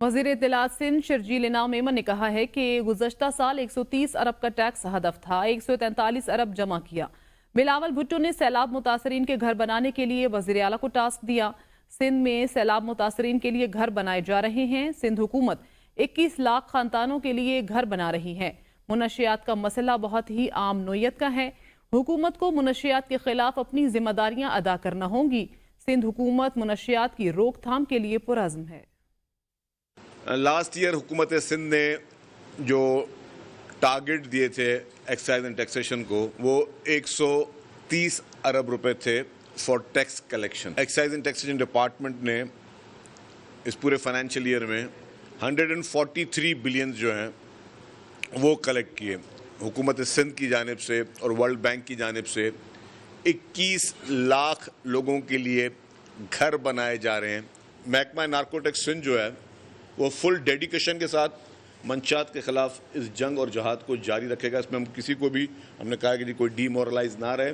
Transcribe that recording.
وزیر اطلاعات سندھ شرجیل انعام میمن نے کہا ہے کہ گزشتہ سال 130 ارب کا ٹیکس ہدف تھا، 143 ارب جمع کیا۔ بلاول بھٹو نے سیلاب متاثرین کے گھر بنانے کے لیے وزیر اعلیٰ کو ٹاسک دیا۔ سندھ میں سیلاب متاثرین کے لیے گھر بنائے جا رہے ہیں۔ سندھ حکومت 21 لاکھ خاندانوں کے لیے گھر بنا رہی ہے۔ منشیات کا مسئلہ بہت ہی عام نوعیت کا ہے۔ حکومت کو منشیات کے خلاف اپنی ذمہ داریاں ادا کرنا ہوں گی۔ سندھ حکومت منشیات کی روک تھام کے لیے پرعزم ہے۔ لاسٹ ایئر حکومت سندھ نے جو ٹارگٹ دیے تھے ایکسائز اینڈ ٹیکسیشن کو، وہ 130 ارب روپے تھے for tax collection. Excise and taxation department نے اس پورے فائنینشیل ایئر میں 143 بلین جو ہیں وہ کلیکٹ کیے۔ حکومت سندھ کی جانب سے اور ورلڈ بینک کی جانب سے 21 لاکھ لوگوں کے لیے گھر بنائے جا رہے ہیں۔ محکمہ نارکوٹکس سندھ جو ہے وہ فل ڈیڈیکیشن کے ساتھ منشیات کے خلاف اس جنگ اور جہاد کو جاری رکھے گا۔ اس میں ہم کسی کو بھی ہم نے کہا کہ کوئی ڈی مورلائز نہ رہے۔